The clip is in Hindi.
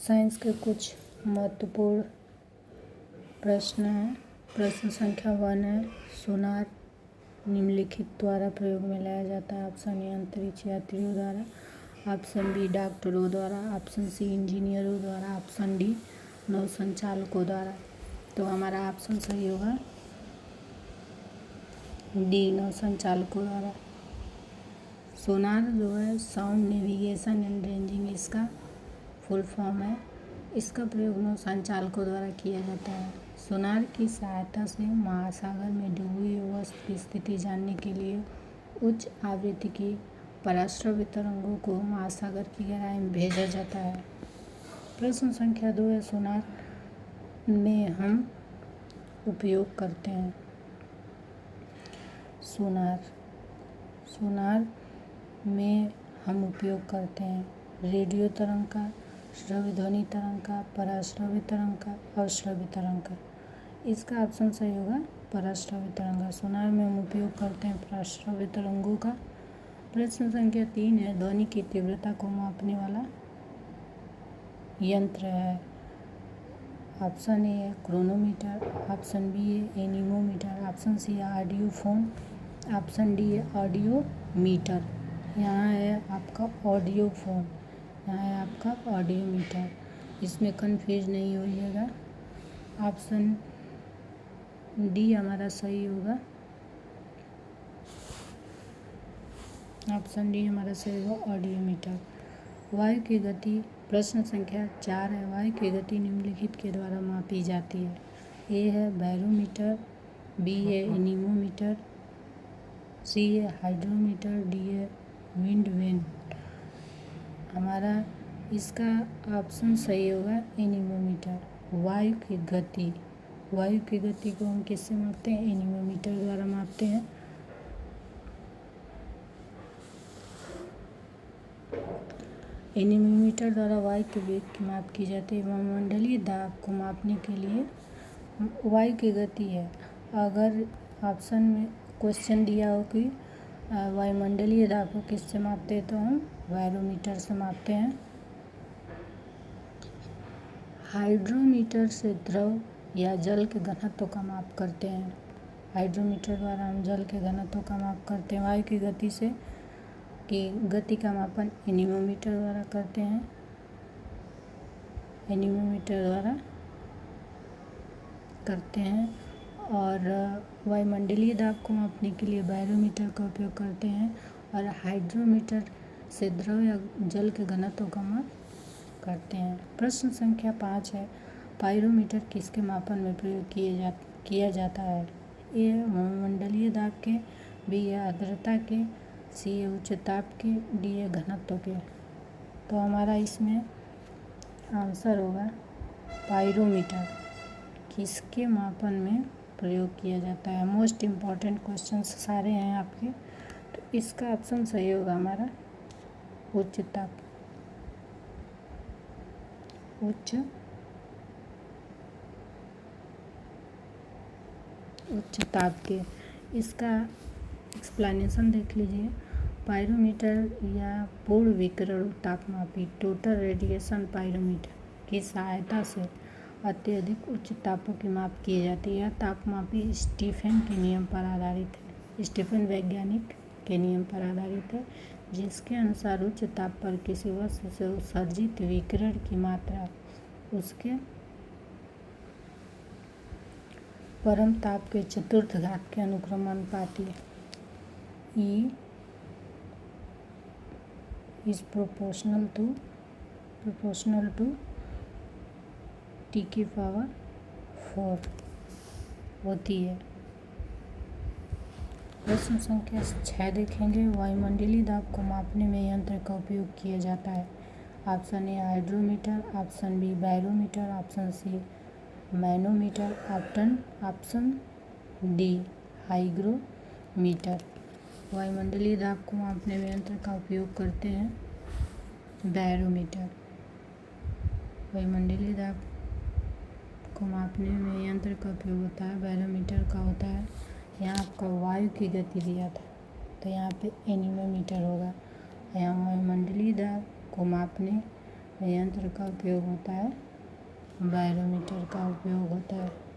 साइंस के कुछ महत्वपूर्ण प्रश्न हैं। प्रश्न संख्या 1 है, सोनार निम्नलिखित द्वारा प्रयोग में लाया जाता है। ऑप्शन ए अंतरिक्ष यात्रियों द्वारा, ऑप्शन बी डॉक्टरों द्वारा, ऑप्शन सी इंजीनियरों द्वारा, ऑप्शन डी नौ संचालकों द्वारा। तो हमारा ऑप्शन सही होगा डी, नौ संचालकों द्वारा। सोनार जो है साउंड नेविगेशन एंड रेंजिंग इसका फुल फॉर्म है। इसका प्रयोग नौ संचालकों द्वारा किया जाता है। सोनार की सहायता से महासागर में डूबी हुई वस्तु की स्थिति जानने के लिए उच्च आवृत्ति की पराश्रव्य तरंगों को महासागर की गहराई में भेजा जाता है। प्रश्न संख्या 2 है, सोनार में हम उपयोग करते हैं। सोनार में हम उपयोग करते हैं रेडियो तरंग का, श्रव्य ध्वनि तरंग का, पराश्रव्य तरंग का, अश्रव्य तरंग का। इसका ऑप्शन सही होगा पराश्रव्य तरंग। सोनार में हम उपयोग करते हैं पराश्रव्य तरंगों का। प्रश्न संख्या 3 है, ध्वनि की तीव्रता को मापने वाला यंत्र है। ऑप्शन ए है क्रोनोमीटर, ऑप्शन बी है एनीमोमीटर, ऑप्शन सी है ऑडियोफोन, ऑप्शन डी है ऑडियोमीटर। यहाँ है आपका ऑडियोफोन, यहाँ है आपका ऑडियोमीटर। इसमें कन्फ्यूज नहीं होइएगा। ऑप्शन डी हमारा सही होगा। ऑप्शन डी हमारा सही होगा ऑडियोमीटर। वायु की गति, प्रश्न संख्या 4 है, वायु की गति निम्नलिखित के द्वारा मापी जाती है। ए है बैरोमीटर, बी है एनीमोमीटर, सी है हाइड्रोमीटर, डी है विंड वेन। हमारा इसका ऑप्शन सही होगा एनीमोमीटर। वायु की गति को हम किससे मापते हैं? एनीमोमीटर द्वारा मापते हैं। एनीमोमीटर द्वारा वायु के वेग की माप की जाती है। वायुमंडलीय दाब को मापने के लिए वायु की गति है। अगर ऑप्शन में क्वेश्चन दिया हो कि वायुमंडलीय दाब को किससे मापते हैं, तो हम बैरोमीटर से मापते हैं। हाइड्रोमीटर से द्रव या जल के घनत्व का माप करते हैं। हाइड्रोमीटर द्वारा हम जल के घनत्व का माप करते हैं। वायु की गति से की गति का मापन एनीमोमीटर द्वारा करते हैं। एनीमोमीटर द्वारा करते हैं। और वायुमंडलीय दाब को मापने के लिए बैरोमीटर का उपयोग करते हैं। और हाइड्रोमीटर से द्रव या जल के घनत्व का माप करते हैं। प्रश्न संख्या 5 है, पाइरोमीटर किसके मापन में प्रयोग किया जाता है? ए वायुमंडलीय दाब के, बी है आर्द्रता के, सी है उच्च ताप के, डी है घनत्व के। तो हमारा इसमें आंसर होगा पाइरोमीटर किसके मापन में प्रयोग किया जाता है। मोस्ट इम्पॉर्टेंट क्वेश्चन सारे हैं आपके, तो इसका ऑप्शन सही होगा हमारा उच्च ताप के। इसका एक्सप्लेनेशन देख लीजिए। पाइरोमीटर या पूर्ण विकिरण तापमापी टोटल रेडिएशन पाइरोमीटर की सहायता से अत्यधिक उच्च तापों की माप की जाती है। यह तापमापी स्टीफन के नियम पर आधारित है। स्टीफन वैज्ञानिक के नियम पर आधारित है, जिसके अनुसार उच्च ताप पर किसी वस्तु से उत्सर्जित विकिरण की मात्रा उसके परम ताप के चतुर्थ घात के अनुक्रमानुपाती E is proportional to T की पावर 4 होती है। प्रश्न संख्या 6 देखेंगे, वायुमंडलीय दाब को मापने में यंत्र का उपयोग किया जाता है। Option A hydrometer, option B barometer, option C manometer, option D hygrometer. वायुमंडलीय दाब को मापने में यंत्र का उपयोग करते हैं बैरोमीटर। वायुमंडलीय दाब को मापने में यंत्र का उपयोग होता है बैरोमीटर का होता है। यहाँ आपका वायु की गति दिया था, तो यहाँ पे एनीमोमीटर होगा। यहाँ वायुमंडलीय दाब को मापने यंत्र का उपयोग होता है, बैरोमीटर का उपयोग होता है।